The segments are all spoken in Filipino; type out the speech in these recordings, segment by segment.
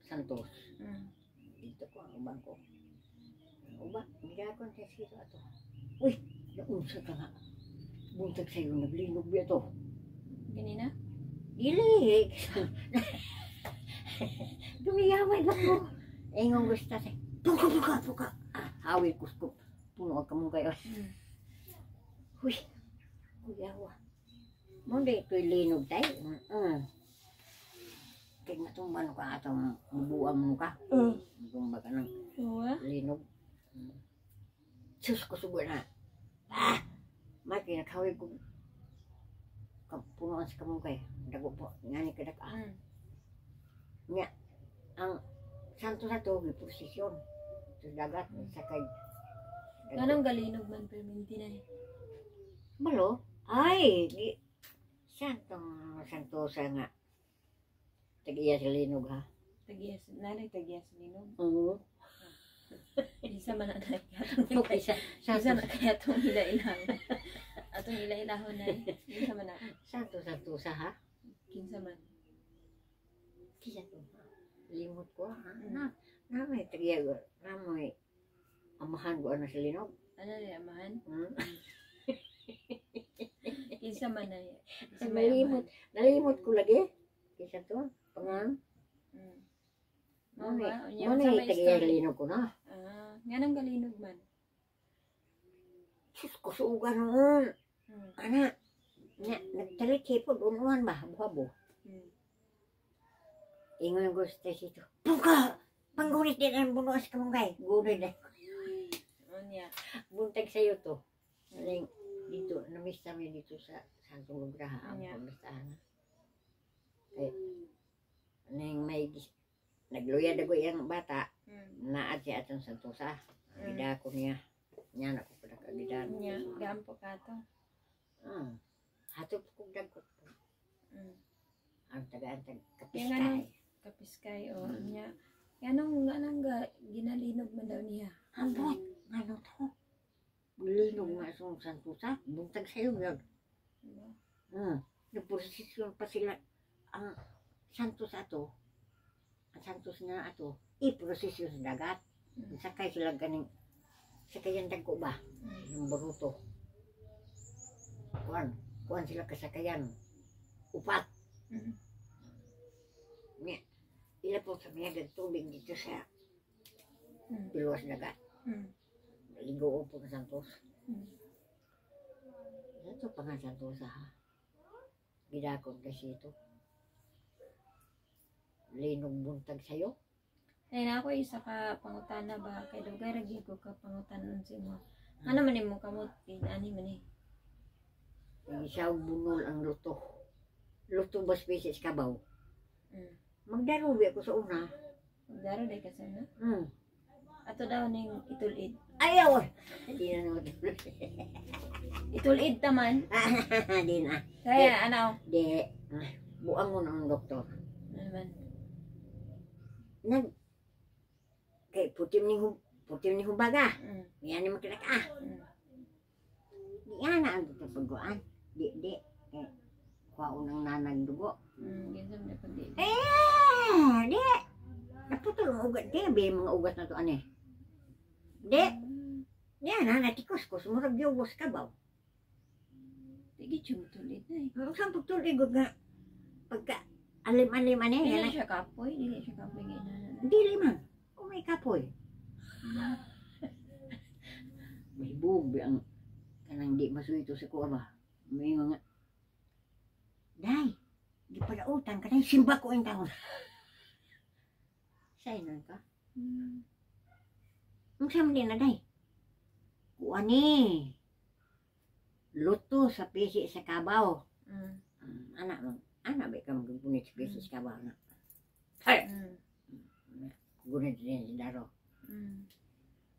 Santos. Dito ko ang ubang ko. Ubang, hindi ako ang tesito ato. Uy, naunsa ka nga. Buntag sa'yo, naglinog ba ito? Ganina? Dili. Dumiyaway na ko. Ingong gusto sa'yo. Puka. Hawi kuskup. Puno ka mong kayo. Uy, kuyawa. Munda ito'y linog tayo. Kaya matumban ka atong mabuang mo ka. Matumba ka ng linog. Sus ko sugo na. Maki nakawin ko. Punuan sa kamong kayo. Dago po. Nga ni kadak Nga. Ang santo na to, may posisyon. Sa dagat. Sakay. Anong galinog man perminti na eh? Malo? Ay! Santo sa nga. Tag-iya sa linog ha? Tag-iya sa linog? Oo. Isa man na Isa na kaya itong ila-ilahon. Atong ila-ilahon na Isa man na. Santo sa ha? Kinsa man. Kisa to. Limot ko ha? Namay tag-iya ko. Namay amahan ko ano sa linog. Ano na amahan? Kinsa man na. Nalimot ko lagi. Kisa to. Pangang. Mana itag-iya sa linog ko na. Nga nang galinog man. Sus ko suugan noon. Anak. Nagtalit hipod. Unuan ba? Habo-habo. Ingon yung gusto sito. Puka! Panggunit din ang bunuas ka mong kay. Gunit na. Buntag sa'yo to. Dito. Namiss namin dito sa Santong Lugraha. Ang pamistahan. May nagluyad ako yung bata. Naad siya atong Santosa. Gida ko niya. Niya na ko pala kagidan. Niya. Gampo ka to. Hatop kong dagkot po. Ang taga-antag Kapiskay. kapiskay. Kapiskay o niya. Ganong ginalinog man daw niya. Ambot. Ano to? Linog nga sa Santosa. Buntag sa'yo yun. Naprosesyon pa sila. Ang Santos ato. Ang Santos na ato. I-prosesyon sa dagat. Sakay sila ganing. Sakayan dagko ba? Yung baruto. Kuan sila kasakayan. Upat. Ila po sa mga tubig dito sa piluwas dagat. Ligo po ng Santos. Ito pa nga Santos ha. Gidakon kasi ito. Linog buntag sa'yo. Ayun ako isa ka pangutana ba kay dugay ra gyud ko ka pangutanon sa imo. Ano man imo kamot ani man eh. Isaw bunol ang luto. Luto ba species kabaw? Magdarubi ako sa una. Magdaro day ka sana? Ato daw ning itulid. Ayaw! Hindi na naman. Itulid taman? Di na. Kaya ano? Di. Buang mo na ang doktor. Naman. Kay putim ni hubaga. Yan ni magkilaka. Di yan na ang doktor pagkuhan. Di. Kuha unang nanag dugo. Ginsam na pag di. Di. Naputol ang ugat. Di, mga ugat na to ane. Di. Yan na, natikos-kos. Murag yugos ka ba? Tigi tulid na eh. Saan pagtulig nga? Pagka alim-alim ane. Dili siya kapoy. Dili siya kapoy gina. Dili man. O may kapoy. May bubi ang kanang di masuito sa kuwa ba? May nga. Day, di pala utang ka na simba ko yung taon. Sa'yo ka? Ang sama din na day. Kuha ni. Luto sa pisi sa kabaw. Anak ba ka magpunit sa pisi sa kabaw na? Hay! Gunit din si Daro.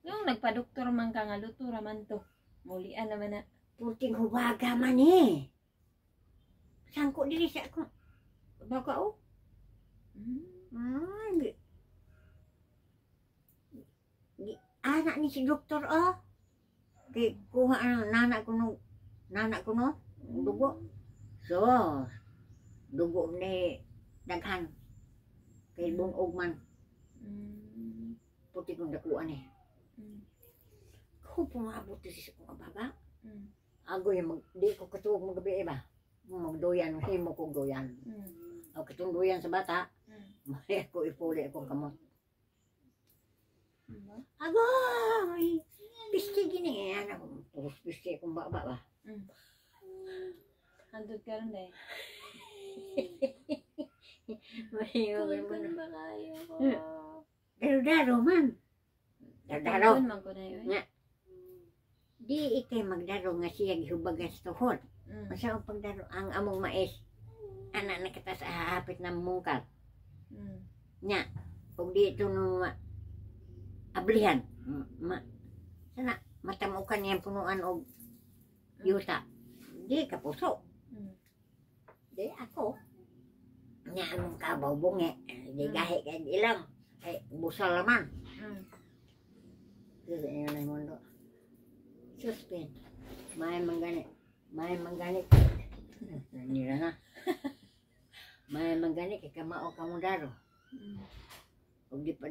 Yung nagpa-doktor man ka nga luto raman to. Mulian naman na. Puting huwaga man eh. Sangko dili siya ako. Baka o? Anak ni si doktor o. Kay kuha ang nanak ko no. Dugo. So, dugo ni daghan. Kay bungog man. Puti kong dakuan eh. Mm. Kung pumabot sa kong baba, Mm. ako yung di ko katuwag magabi ba? Magdoyan, himo kong doyan. O katong doyan sa bata, mali ako ipuli akong kamot. Agoy! Pisti gini eh, anak ko. Terus pisti akong baba ba? Hantod ka rin dahil. Mahiyo Kuman ba kayo ko? Daro-daro man. Daro-daro. Kuman man ko na yun. Nga. Di ikay magdaro nga siya gihubagan sa tuhod. Masa ang pagdaro ang among mais. Anak na kita sa hahapit ng mungkal. Nya. Kung di ito nung ablihan. Sana matamukan niya punuan o yuta. Di ka puso. Di ako. Nya among kabaw bungi. Di gahi ka ilang. Ay busal naman. Kasi yun ang mundo. Suspend. May mangganit. May mangganit. Nira na. May mangganit kay kamao kamudaro. Ug di pa